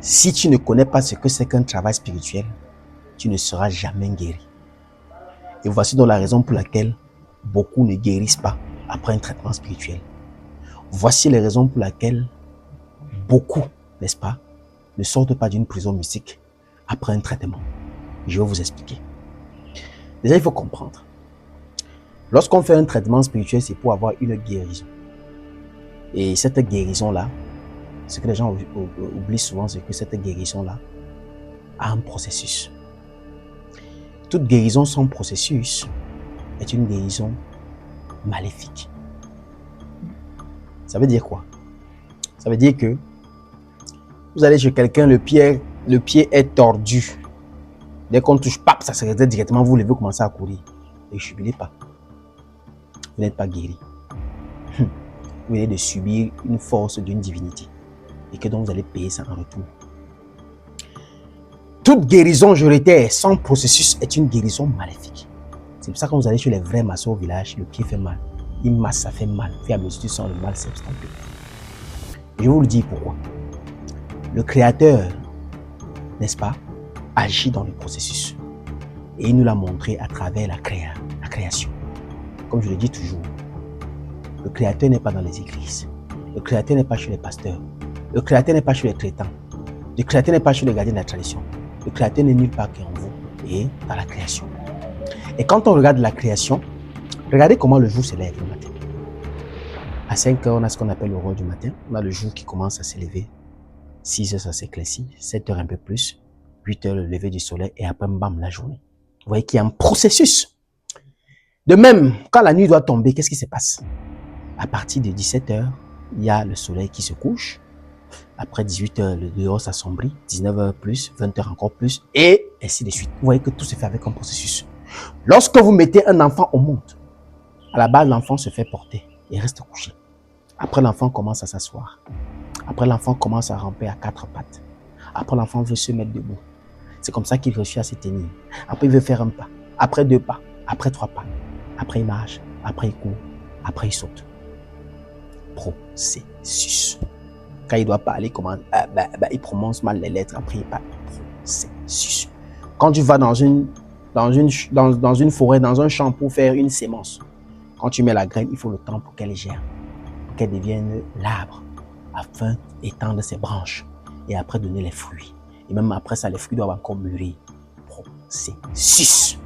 Si tu ne connais pas ce que c'est qu'un travail spirituel, tu ne seras jamais guéri. Et voici donc la raison pour laquelle beaucoup ne guérissent pas après un traitement spirituel. Voici les raisons pour lesquelles beaucoup, n'est-ce pas, ne sortent pas d'une prison mystique après un traitement. Je vais vous expliquer. Déjà, il faut comprendre. Lorsqu'on fait un traitement spirituel, c'est pour avoir une guérison. Et cette guérison-là, ce que les gens oublient souvent, c'est que cette guérison-là a un processus. Toute guérison sans processus est une guérison maléfique. Ça veut dire quoi? Ça veut dire que vous allez chez quelqu'un, le pied est tordu. Dès qu'on touche, pap, ça se réveille directement, vous levez, commencez à courir. Ne jubilez pas. Vous n'êtes pas guéri. Vous venez de subir une force d'une divinité. Et que donc vous allez payer ça en retour. Toute guérison, je répète, sans processus est une guérison maléfique. C'est pour ça que quand vous allez chez les vrais maçons au village, le pied fait mal. Une masse, ça fait mal. Fait à mesure tu sens le mal s'extamper. Je vais vous le dire pourquoi. Le Créateur, n'est-ce pas, agit dans le processus. Et il nous l'a montré à travers la création. Comme je le dis toujours, le Créateur n'est pas dans les églises. Le Créateur n'est pas chez les pasteurs. Le Créateur n'est pas chez les traitants. Le Créateur n'est pas chez les gardiens de la tradition. Le Créateur n'est nulle part qu'en vous et dans la création. Et quand on regarde la création, regardez comment le jour se lève le matin. À 5 heures, on a ce qu'on appelle l'aurore du matin. On a le jour qui commence à s'élever. 6 heures, ça s'éclaircit. 7 heures, un peu plus. 8 heures, le lever du soleil. Et après, bam, la journée. Vous voyez qu'il y a un processus. De même, quand la nuit doit tomber, qu'est-ce qui se passe? À partir de 17 heures, il y a le soleil qui se couche. Après 18 heures, le dehors s'assombrit. 19 heures plus, 20 heures encore plus. Et ainsi de suite. Vous voyez que tout se fait avec un processus. Lorsque vous mettez un enfant au monde, à la base, l'enfant se fait porter et reste couché. Après, l'enfant commence à s'asseoir. Après, l'enfant commence à ramper à 4 pattes. Après, l'enfant veut se mettre debout. C'est comme ça qu'il réussit à se tenir. Après, il veut faire un pas. Après 2 pas. Après 3 pas. Après, il marche. Après, il court. Après, il saute. Processus. Quand il doit parler, il prononce mal les lettres. Après, il parle. Processus. Quand tu vas dans une forêt, dans un champ pour faire une sémence, quand tu mets la graine, il faut le temps pour qu'elle germe, pour qu'elle devienne l'arbre, afin d'étendre ses branches et après donner les fruits. Et même après ça, les fruits doivent encore mûrir. Processus.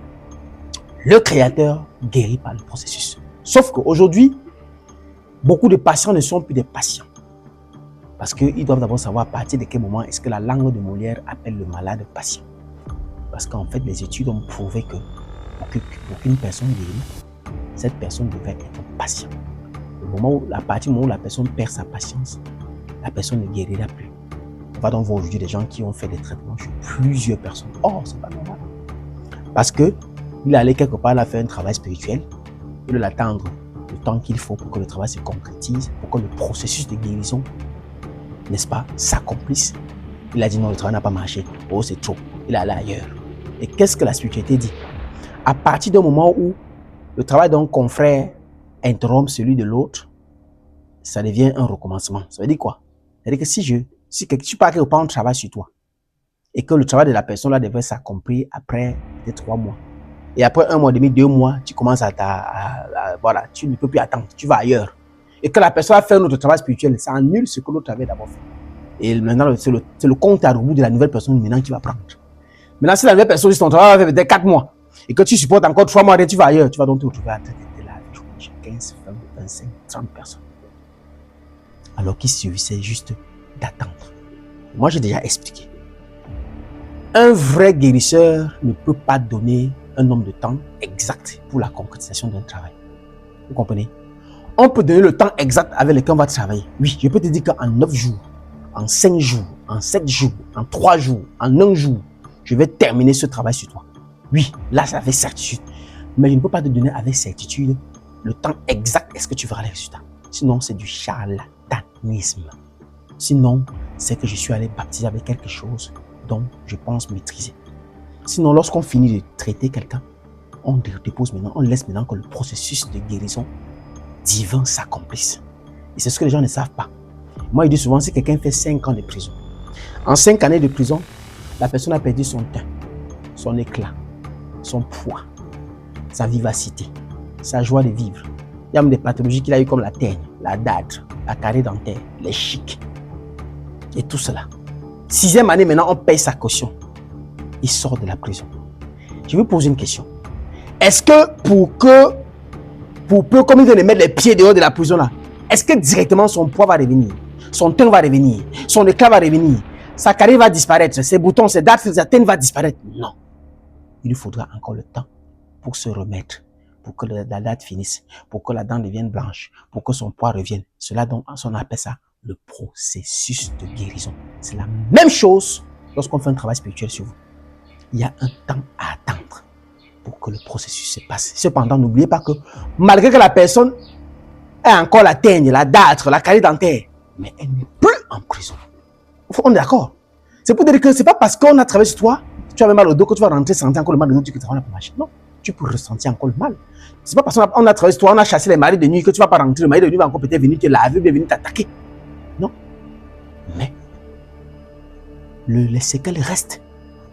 Le Créateur guérit par le processus. Sauf qu'aujourd'hui, beaucoup de patients ne sont plus des patients. Parce qu'ils doivent d'abord savoir à partir de quel moment est-ce que la langue de Molière appelle le malade patient. Parce qu'en fait, les études ont prouvé que pour qu'une personne guérit, cette personne devait être patient. À partir du moment où la personne perd sa patience, la personne ne guérira plus. On va donc voir aujourd'hui des gens qui ont fait des traitements chez plusieurs personnes. Oh, c'est pas normal. Parce que il est allé quelque part, il a fait un travail spirituel. Il doit l'attendre le temps qu'il faut pour que le travail se concrétise, pour que le processus de guérison, n'est-ce pas, s'accomplisse. Il a dit non, le travail n'a pas marché. Oh, c'est trop. Il est allé ailleurs. Et qu'est-ce que la spiritualité dit? À partir du moment où le travail d'un confrère interrompt celui de l'autre, ça devient un recommencement. Ça veut dire quoi? Ça veut dire que si tu pars quelque part, on travaille sur toi, et que le travail de la personne là devrait s'accomplir après peut-être 3 mois. Et après 1 mois et demi, 2 mois, tu commences voilà, tu ne peux plus attendre, tu vas ailleurs. Et que la personne a fait un autre travail spirituel, ça annule ce que l'autre avait d'abord fait. Et maintenant, c'est le compte à rebours de la nouvelle personne maintenant qui va prendre. Maintenant, si la nouvelle personne, si ton travail va faire peut-être 4 mois, et que tu supportes encore 3 mois, et tu vas ailleurs, tu vas donc te retrouver à traiter de la vie, 15, 20, 25, 30 personnes. Alors qu'il suffisait juste d'attendre. Moi, j'ai déjà expliqué. Un vrai guérisseur ne peut pas donner un nombre de temps exact pour la concrétisation d'un travail. Vous comprenez? On peut donner le temps exact avec lequel on va travailler. Oui, je peux te dire qu'en 9 jours, en 5 jours, en 7 jours, en 3 jours, en 1 jour, je vais terminer ce travail sur toi. Oui, là, c'est avec certitude. Mais je ne peux pas te donner avec certitude le temps exact est-ce que tu verras les résultats. Sinon, c'est du charlatanisme. Sinon, c'est que je suis allé baptiser avec quelque chose dont je pense maîtriser. Sinon, lorsqu'on finit de traiter quelqu'un, on dépose maintenant, on laisse maintenant que le processus de guérison divin s'accomplisse. Et c'est ce que les gens ne savent pas. Moi, je dis souvent, si quelqu'un fait 5 ans de prison, En 5 années de prison, la personne a perdu son teint, son éclat, son poids, sa vivacité, sa joie de vivre. Il y a même des pathologies qu'il a eues comme la teigne, la date, la carie dentaire, les chics et tout cela. 6e année maintenant, on paye sa caution. Il sort de la prison. Je vais poser une question. Est-ce que pour peu, comme il vient de mettre les pieds dehors de la prison là, est-ce que directement son poids va revenir, son teint va revenir, son éclat va revenir, sa carie va disparaître, ses boutons, ses dates, sa teigne va disparaître? Non. Il lui faudra encore le temps pour se remettre, pour que la date finisse, pour que la dent devienne blanche, pour que son poids revienne. Cela donc, on appelle ça le processus de guérison. C'est la même chose lorsqu'on fait un travail spirituel sur vous. Il y a un temps à attendre pour que le processus se passe. Cependant, n'oubliez pas que malgré que la personne ait encore la teigne, la date, la carie dentaire, mais elle n'est plus en prison. On est d'accord? C'est pour dire que c'est pas parce qu'on a travaillé sur toi, tu as mal au dos, que tu vas rentrer sentir encore le mal au dos, tu vas pas marcher. Non, tu peux ressentir encore le mal. C'est pas parce qu'on a travaillé sur toi, on a chassé les maris de nuit que tu vas pas rentrer. Le mari de nuit va encore peut-être venir te laver, venir t'attaquer. Non. Mais les séquelles restent.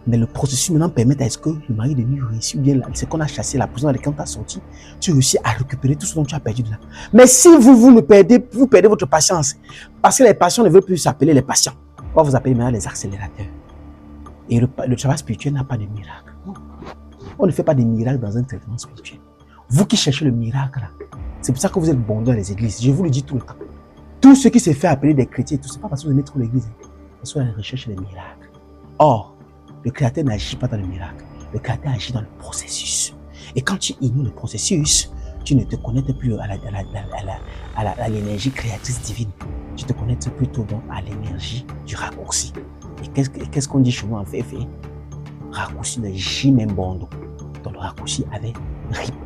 Mais le processus maintenant permet à ce que le mari de nuit réussit bien, c'est qu'on a chassé la prison dans laquelle tu as sorti, tu réussis à récupérer tout ce dont tu as perdu de là. Mais si vous perdez votre patience, parce que les patients ne veulent plus s'appeler les patients, on va vous appeler maintenant les accélérateurs. Et le travail spirituel n'a pas de miracle. Non. On ne fait pas de miracle dans un traitement spirituel. Vous qui cherchez le miracle, c'est pour ça que vous êtes bon dans les églises. Je vous le dis tout le temps. Tout ce qui se fait appeler des chrétiens, tout, c'est pas parce que vous aimez trop l'église, parce que vous recherchez les miracles. Or, le Créateur n'agit pas dans le miracle. Le Créateur agit dans le processus. Et quand tu ignores le processus, tu ne te connectes plus à l'énergie créatrice divine. Tu te connectes plutôt donc à l'énergie du raccourci. Et qu'est-ce qu'on dit chez nous en fait? Raccourci de Jimembondo. Donc le raccourci avait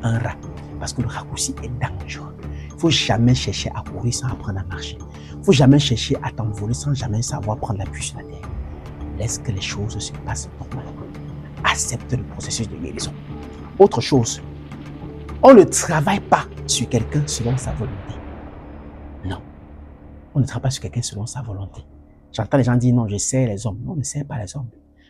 un rat. Parce que le raccourci est dangereux. Il ne faut jamais chercher à courir sans apprendre à marcher. Il ne faut jamais chercher à t'envoler sans jamais savoir prendre l'appui sur la terre. Laisse que les choses se passent normalement. Accepte le processus de guérison. Autre chose, on ne travaille pas sur quelqu'un selon sa volonté. Non. On ne travaille pas sur quelqu'un selon sa volonté. J'entends les gens dire non, je sers les hommes. Non, on ne sert pas les hommes.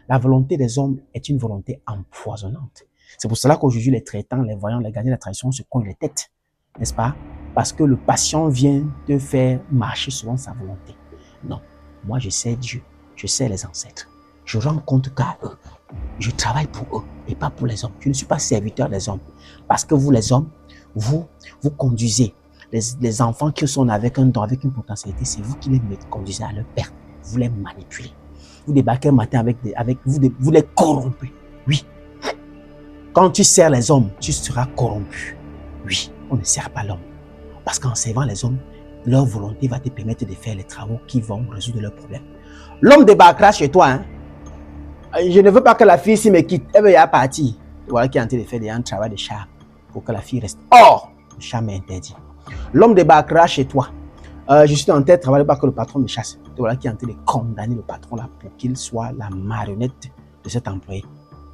La volonté des hommes est une volonté empoisonnante. C'est pour cela qu'aujourd'hui, les traitants, les voyants, les gardiens de la tradition se cognent les têtes. N'est-ce pas? Parce que le patient vient te faire marcher selon sa volonté. Non. Moi, je sers Dieu. Je sers les ancêtres. Je rends compte qu'à eux. Je travaille pour eux et pas pour les hommes. Je ne suis pas serviteur des hommes. Parce que vous, les hommes, vous conduisez. Les enfants qui sont avec un don, avec une potentialité, c'est vous qui les conduisez à leur perte. Vous les manipulez. Vous débarquez un matin vous les corrompez. Oui. Quand tu sers les hommes, tu seras corrompu. Oui, on ne sert pas l'homme. Parce qu'en servant les hommes, leur volonté va te permettre de faire les travaux qui vont résoudre leurs problèmes. L'homme débarquera chez toi. Hein. Je ne veux pas que la fille s'y me quitte. Elle veut y partir. Voilà qui est en train de faire un travail de charme pour que la fille reste. Or, le charme est interdit. L'homme débarquera chez toi. Je suis en train de travailler pour que le patron me chasse. Voilà qui est en train de condamner le patron là pour qu'il soit la marionnette de cet employé.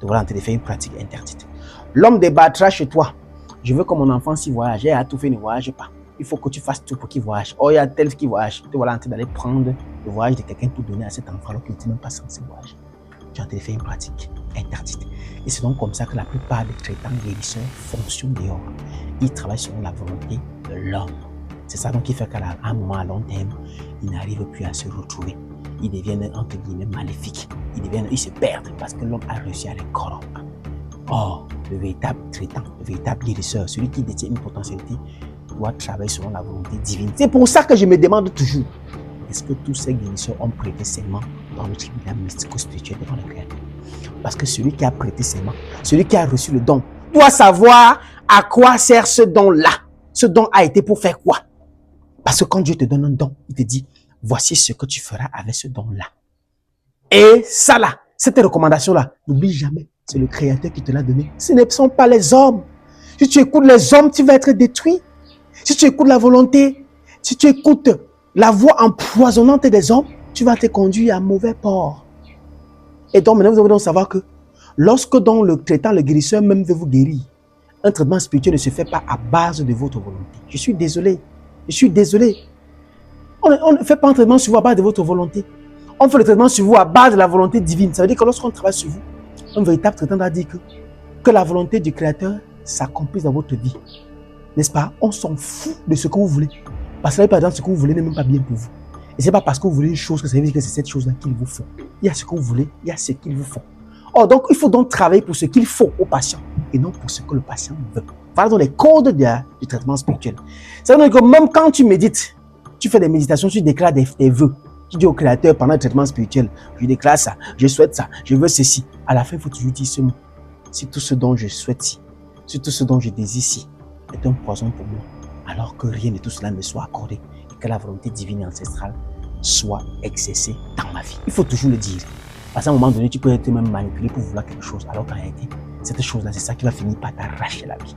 Voilà en train de faire une pratique interdite. L'homme débarquera chez toi. Je veux que mon enfant s'y voyage. Elle a tout fait, ne voyage pas. Il faut que tu fasses tout pour qu'il voyage. Oh, il y a tel qui voyage. Tu voilà en train d'aller prendre le voyage de quelqu'un pour donner à cet enfant alors qu'il n'était même pas censé voyager. Tu es en train de faire une pratique interdite. Et c'est donc comme ça que la plupart des traitants guérisseurs fonctionnent dehors. Ils travaillent selon la volonté de l'homme. C'est ça donc qui fait qu'à un moment à long terme, ils n'arrivent plus à se retrouver. Ils deviennent entre guillemets maléfiques. Ils se perdent parce que l'homme a réussi à les corrompre. Or, le véritable traitant, le véritable guérisseur, celui qui détient une potentialité, doit travailler selon la volonté divine. C'est pour ça que je me demande toujours, est-ce que tous ces guérisseurs ont prêté serment dans le tribunal mystico-spirituel devant le Créateur? Parce que celui qui a prêté serment, celui qui a reçu le don, doit savoir à quoi sert ce don-là. Ce don a été pour faire quoi? Parce que quand Dieu te donne un don, il te dit, voici ce que tu feras avec ce don-là. Et ça là, cette recommandation-là, n'oublie jamais, c'est le Créateur qui te l'a donné. Ce ne sont pas les hommes. Si tu écoutes les hommes, tu vas être détruit. Si tu écoutes la volonté, si tu écoutes la voix empoisonnante des hommes, tu vas te conduire à mauvais port. Et donc maintenant, vous devez donc savoir que lorsque donc le traitant, le guérisseur même veut vous guérir, un traitement spirituel ne se fait pas à base de votre volonté. Je suis désolé. Je suis désolé. On ne fait pas un traitement sur la base de votre volonté. On fait le traitement sur vous à base de la volonté divine. Ça veut dire que lorsqu'on travaille sur vous, un véritable traitant doit dire que la volonté du Créateur s'accomplisse dans votre vie. N'est-ce pas? On s'en fout de ce que vous voulez. Parce que par exemple, ce que vous voulez n'est même pas bien pour vous. Et ce n'est pas parce que vous voulez une chose que ça veut dire que c'est cette chose-là qu'il vous faut. Il y a ce que vous voulez, il y a ce qu'il vous faut. Or, donc, il faut donc travailler pour ce qu'il faut au patient et non pour ce que le patient veut. Voilà dans les codes du traitement spirituel. Ça veut dire que même quand tu médites, tu fais des méditations, tu déclares tes vœux. Tu dis au Créateur pendant le traitement spirituel, je déclare ça, je souhaite ça, je veux ceci. À la fin, il faut toujours dire ce mot. Si tout ce dont je souhaite ci, si tout ce dont je désire ci est un poison pour moi, alors que rien de tout cela me soit accordé et que la volonté divine et ancestrale soit exercée dans ma vie. Il faut toujours le dire. Parce qu'à un moment donné, tu peux être même manipulé pour vouloir quelque chose, alors qu'en réalité, cette chose-là, c'est ça qui va finir par t'arracher la vie.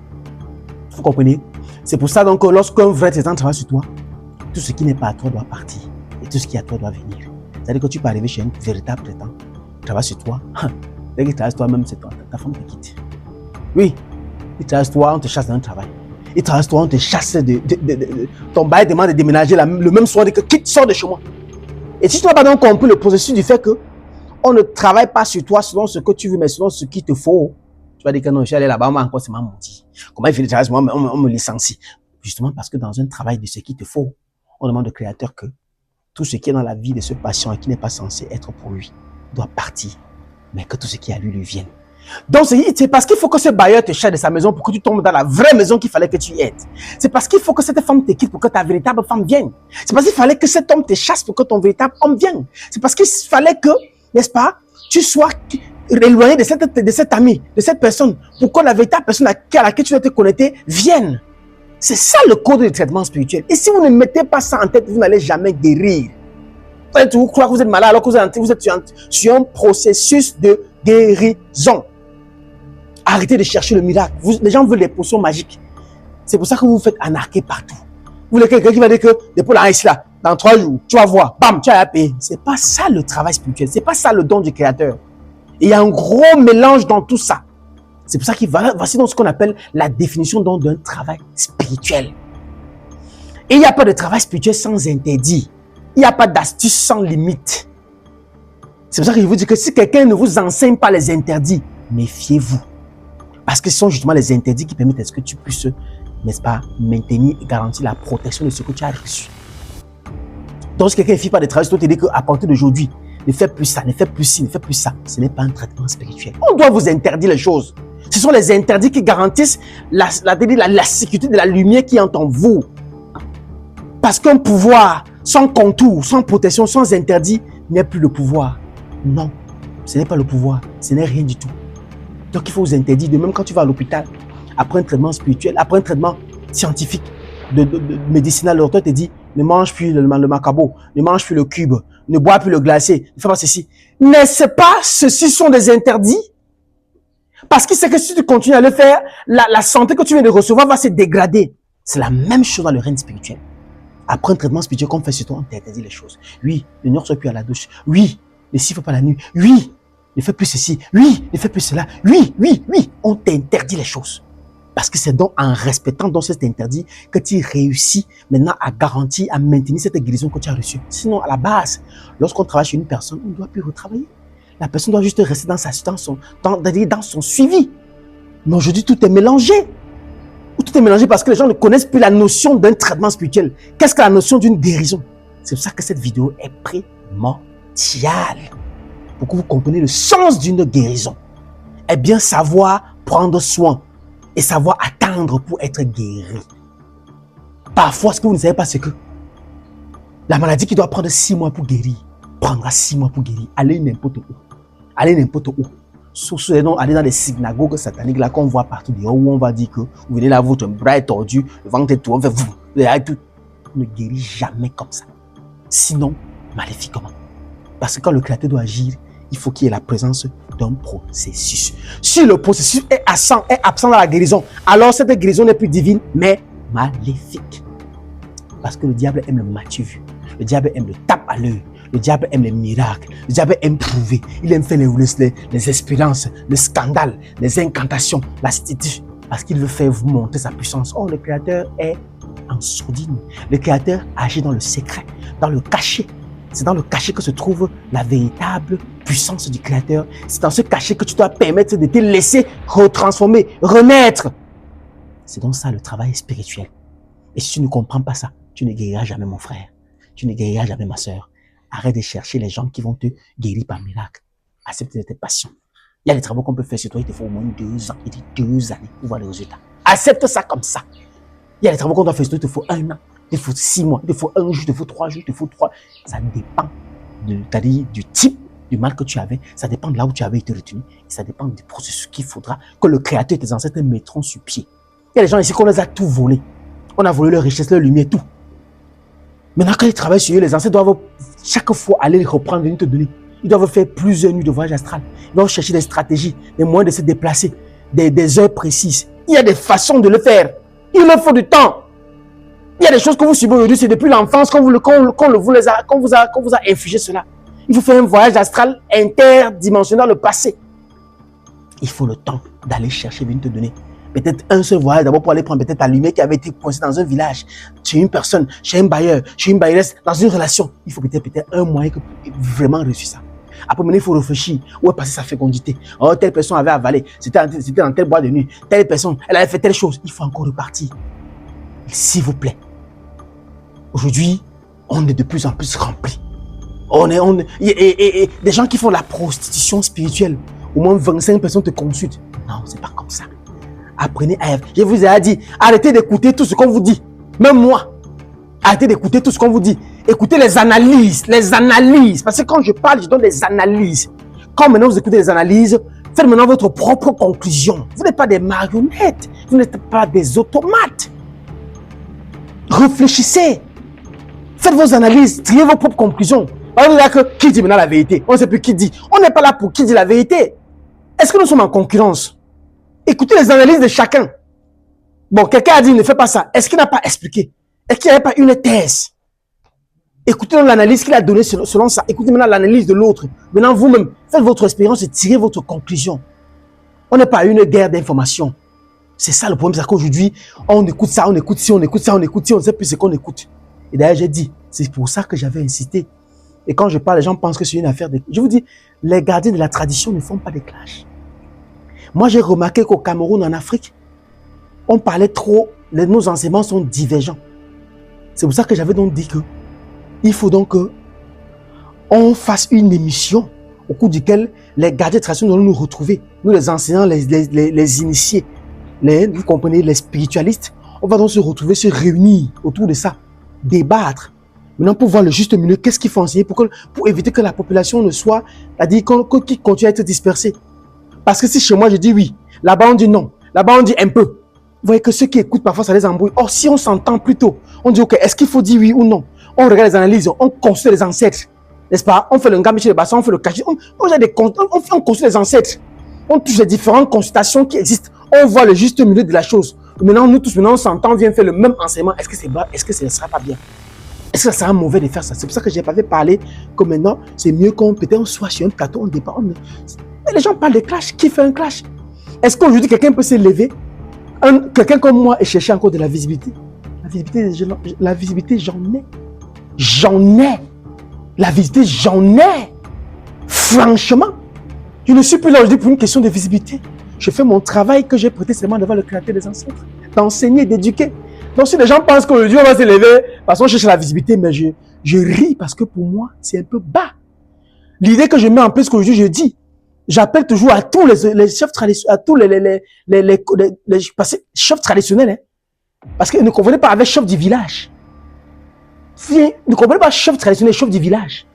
Vous comprenez? C'est pour ça donc que lorsqu'un vrai traitant travaille sur toi, tout ce qui n'est pas à toi doit partir. Et tout ce qui est à toi doit venir. C'est-à-dire que tu peux arriver chez un véritable traitant, il travaille sur toi. Dès qu'il travaille sur toi-même, c'est toi, ta femme te quitte. Oui, il travaille sur toi, on te chasse dans un travail. Il travaille sur toi, on te chasse ton bail demande de déménager le même soir, que quitte, sors de chez moi. Et si tu n'as pas donc compris le processus du fait que on ne travaille pas sur toi selon ce que tu veux, mais selon ce qu'il te faut, tu vas dire que non, je suis allé là-bas, on m'a encore c'est ma maudit. Comment il fait le travail sur moi, on me licencie. Justement parce que dans un travail de ce qu'il te faut, on demande au Créateur que tout ce qui est dans la vie de ce patient et qui n'est pas censé être pour lui doit partir, mais que tout ce qui est à lui vienne. Donc c'est parce qu'il faut que ce bailleur te chasse de sa maison pour que tu tombes dans la vraie maison qu'il fallait que tu aides. C'est parce qu'il faut que cette femme te quitte pour que ta véritable femme vienne. C'est parce qu'il fallait que cet homme te chasse pour que ton véritable homme vienne. C'est parce qu'il fallait que, n'est-ce pas, tu sois éloigné de cet ami, de cette personne, pour que la véritable personne à laquelle tu dois te connecter vienne. C'est ça le code du traitement spirituel. Et si vous ne mettez pas ça en tête, vous n'allez jamais guérir. Vous croyez que vous êtes malade alors que vous êtes sur un processus de guérison. Arrêtez de chercher le miracle. Les gens veulent des potions magiques. C'est pour ça que vous vous faites anarquer partout. Vous voulez quelqu'un qui va dire que depuis là, ici là, dans 3 jours, tu vas voir, bam, tu as payé. C'est pas ça le travail spirituel. C'est pas ça le don du Créateur. Et il y a un gros mélange dans tout ça. C'est pour ça qu'il va, voici donc ce qu'on appelle la définition d'un travail spirituel. Et il n'y a pas de travail spirituel sans interdit. Il n'y a pas d'astuce sans limite. C'est pour ça que je vous dis que si quelqu'un ne vous enseigne pas les interdits, méfiez-vous. Parce que ce sont justement les interdits qui permettent à ce que tu puisses, n'est-ce pas, maintenir et garantir la protection de ce que tu as reçu. Donc si quelqu'un ne fait pas de travail, je te dis qu'à partir d'aujourd'hui, ne fais plus ça, ne fais plus ci, ne fais plus ça. Ce n'est pas un traitement spirituel. On doit vous interdire les choses. Ce sont les interdits qui garantissent la sécurité de la lumière qui est en vous. Parce qu'un pouvoir sans contour, sans protection, sans interdit n'est plus le pouvoir. Non, ce n'est pas le pouvoir, ce n'est rien du tout. Donc il faut vous interdire. De même quand tu vas à l'hôpital, après un traitement spirituel, après un traitement scientifique, de médicinal, le docteur te dit ne mange plus le macabo, ne mange plus le cube, ne bois plus le glacé, ne fais pas ceci. N'est-ce pas ceci sont des interdits? Parce qu'il sait que si tu continues à le faire, la santé que tu viens de recevoir va se dégrader. C'est la même chose dans le règne spirituel. Après un traitement spirituel qu'on fait sur toi, on t'interdit les choses. Oui, ne sors plus à la douche. Oui, ne siffle pas la nuit. Oui, ne fais plus ceci. Oui, ne fais plus cela. Oui, oui, oui, on t'interdit les choses. Parce que c'est donc en respectant donc cet interdit que tu réussis maintenant à garantir, à maintenir cette guérison que tu as reçue. Sinon, à la base, lorsqu'on travaille chez une personne, on ne doit plus retravailler. La personne doit juste rester dans son suivi. Mais aujourd'hui, tout est mélangé. Tout est mélangé parce que les gens ne connaissent plus la notion d'un traitement spirituel. Qu'est-ce que la notion d'une guérison? C'est pour ça que cette vidéo est primordiale. Pour que vous compreniez le sens d'une guérison. Eh bien, savoir prendre soin et savoir attendre pour être guéri. Parfois, ce que vous ne savez pas, c'est que la maladie qui doit prendre 6 mois pour guérir, prendra 6 mois pour guérir. Allez n'importe où. Allez n'importe où. Sauf aller dans les synagogues sataniques là qu'on voit partout dehors où on va dire que vous venez là, votre bras est tordu, le ventre est tout, on fait vous ne guérit jamais comme ça. Sinon, maléfiquement. Parce que quand le Créateur doit agir, il faut qu'il y ait la présence d'un processus. Si le processus est absent dans la guérison, alors cette guérison n'est plus divine, mais maléfique. Parce que le diable aime le matu vu. Le diable aime le tape à l'œil. Le diable aime les miracles. Le diable aime prouver. Il aime faire les expériences, les scandales, les incantations, l'astuce. Parce qu'il veut faire vous montrer sa puissance. Oh, le Créateur est en sourdine. Le Créateur agit dans le secret, dans le cachet. C'est dans le cachet que se trouve la véritable puissance du Créateur. C'est dans ce cachet que tu dois permettre de te laisser retransformer, renaître. C'est donc ça le travail spirituel. Et si tu ne comprends pas ça, tu ne guériras jamais mon frère. Tu ne guériras jamais ma soeur. Arrête de chercher les gens qui vont te guérir par miracle. Accepte tes passions. Il y a des travaux qu'on peut faire sur toi, il te faut au moins 2 ans, il dit 2 années pour voir les résultats. Accepte ça comme ça. Il y a des travaux qu'on doit faire sur toi, il te faut 1 an, il te faut 6 mois, il te faut 1 jour, il te faut 3 jours, il te faut 3. Ça dépend du type du mal que tu avais, ça dépend de là où tu avais été retenu, et ça dépend du processus qu'il faudra que le Créateur et tes ancêtres mettront sur pied. Il y a des gens ici qu'on les a tout volés. On a volé leur richesse, leur lumière, tout. Maintenant, quand ils travaillent sur eux, les ancêtres doivent chaque fois aller les reprendre, venir te donner. Ils doivent faire plusieurs nuits de voyage astral. Ils doivent chercher des stratégies, des moyens de se déplacer, des heures précises. Il y a des façons de le faire. Il leur faut du temps. Il y a des choses que vous subissez aujourd'hui, c'est depuis l'enfance qu'on vous a infligé cela. Il faut faire un voyage astral interdimensionnel, le passé. Il faut le temps d'aller chercher, venir te donner. Peut-être un seul voyage d'abord pour aller prendre peut-être ta lumière qui avait été coincée dans un village, chez une personne, chez un bailleur, chez une bailleresse, dans une relation. Il faut peut-être un moyen que vraiment réussir ça. Après, maintenant, il faut réfléchir. Où est passée sa fécondité? Oh, telle personne avait avalé. C'était dans tel bois de nuit. Telle personne, elle avait fait telle chose. Il faut encore repartir. S'il vous plaît. Aujourd'hui, on est de plus en plus remplis. Et des gens qui font la prostitution spirituelle. Au moins 25 personnes te consultent. Non, c'est pas comme ça. Apprenez à... Je vous ai dit, arrêtez d'écouter tout ce qu'on vous dit. Même moi. Arrêtez d'écouter tout ce qu'on vous dit. Écoutez les analyses. Parce que quand je parle, je donne des analyses. Quand maintenant vous écoutez les analyses, faites maintenant votre propre conclusion. Vous n'êtes pas des marionnettes. Vous n'êtes pas des automates. Réfléchissez. Faites vos analyses. Tirez vos propres conclusions. On est là que qui dit maintenant la vérité? On ne sait plus qui dit. On n'est pas là pour qui dit la vérité. Est-ce que nous sommes en concurrence? Écoutez les analyses de chacun. Bon, quelqu'un a dit ne fais pas ça. Est-ce qu'il n'a pas expliqué? Est-ce qu'il n'y avait pas une thèse? Écoutez l'analyse qu'il a donnée selon ça. Écoutez maintenant l'analyse de l'autre. Maintenant, vous-même, faites votre expérience et tirez votre conclusion. On n'est pas à une guerre d'information. C'est ça le problème, c'est qu'aujourd'hui, on écoute ça, on écoute ci, on écoute ça, on écoute ci, on ne sait plus ce qu'on écoute. Et d'ailleurs, j'ai dit, c'est pour ça que j'avais incité. Et quand je parle, les gens pensent que c'est une affaire de... Je vous dis, les gardiens de la tradition ne font pas des clashs. Moi, j'ai remarqué qu'au Cameroun, en Afrique, on parlait trop, nos enseignements sont divergents. C'est pour ça que j'avais donc dit que il faut donc qu'on fasse une émission au cours duquel les gardiens de tradition vont nous retrouver. Nous, les enseignants, les initiés, vous comprenez, les spiritualistes, on va donc se retrouver, se réunir autour de ça, débattre. Maintenant, pour voir le juste milieu, qu'est-ce qu'il faut enseigner pour éviter que la population ne soit, c'est-à-dire qu'il continue à être dispersée. Parce que si chez moi je dis oui, là-bas on dit non, là-bas on dit un peu. Vous voyez que ceux qui écoutent parfois ça les embrouille. Or si on s'entend plus tôt, on dit ok, est-ce qu'il faut dire oui ou non? On regarde les analyses, on consulte les ancêtres, n'est-ce pas? On fait le ngami chez les bassins, on fait le kachi, on consulte les ancêtres. On touche les différentes consultations qui existent. On voit le juste milieu de la chose. Maintenant nous tous, maintenant on s'entend, on vient faire le même enseignement. Est-ce que c'est bas? Est-ce que ça ne sera pas bien? Est-ce que ça sera mauvais de faire ça? C'est pour ça que je n'avais pas parlé que maintenant c'est mieux qu'on peut-être soit sur un plateau, on débat. Mais les gens parlent de clash. Qui fait un clash? Est-ce qu'aujourd'hui, quelqu'un peut se lever? Quelqu'un comme moi et chercher encore de la visibilité? La visibilité, j'en ai. J'en ai. La visibilité, j'en ai. Franchement, je ne suis plus là aujourd'hui pour une question de visibilité. Je fais mon travail que j'ai prêté seulement devant le Créateur des ancêtres. D'enseigner, d'éduquer. Donc si les gens pensent qu'aujourd'hui, on va se lever parce qu'on cherche la visibilité, mais je ris parce que pour moi, c'est un peu bas. L'idée que je mets en place qu'aujourd'hui, je dis, j'appelle toujours à tous les chefs traditionnels, à tous les chefs traditionnels, hein, parce que ne comprenez pas avec chef du village. Ne comprenez pas chef traditionnel, chef du village.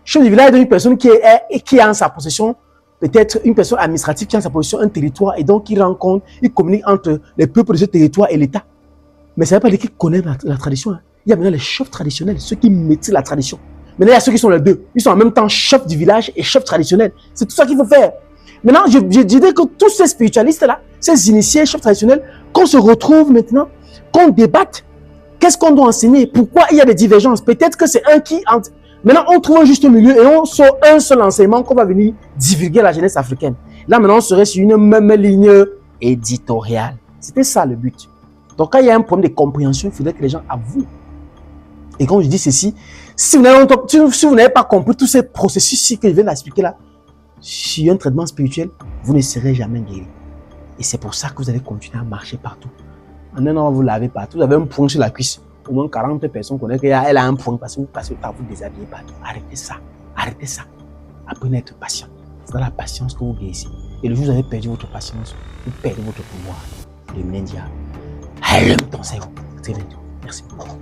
Chef du village est une personne qui a en sa possession, peut-être une personne administrative qui a en sa possession un territoire et donc il rencontre, il communique entre les peuples de ce territoire et l'État. Mais ça ne veut pas dire qu'il connaît la tradition. Hein. Il y a maintenant les chefs traditionnels, ceux qui maîtrisent la tradition. Maintenant, il y a ceux qui sont les deux. Ils sont en même temps chefs du village et chefs traditionnels. C'est tout ça qu'il faut faire. Maintenant, je dirais que tous ces spiritualistes-là, ces initiés, chefs traditionnels, qu'on se retrouve maintenant, qu'on débatte, qu'est-ce qu'on doit enseigner? Pourquoi il y a des divergences? Peut-être que c'est un qui... Maintenant, on trouve un juste milieu et on sort un seul enseignement qu'on va venir divulguer à la jeunesse africaine. Là, maintenant, on serait sur une même ligne éditoriale. C'était ça le but. Donc, quand il y a un problème de compréhension, il faudrait que les gens avouent. Et quand je dis ceci, Si vous n'avez pas compris tous ces processus que je viens d'expliquer là, sur un traitement spirituel, vous ne serez jamais guéri. Et c'est pour ça que vous allez continuer à marcher partout. En un an, vous lavez partout. Vous avez un point sur la cuisse. Au moins 40 personnes connaissent qu'elle a un point parce que vous déshabillez partout. Arrêtez ça. Arrêtez ça. Apprenez à être patient. C'est dans la patience que vous guérissez. Et le jour où vous avez perdu votre patience, vous perdez votre pouvoir. Le diable. Allume ton cerveau. Très bientôt. Merci beaucoup.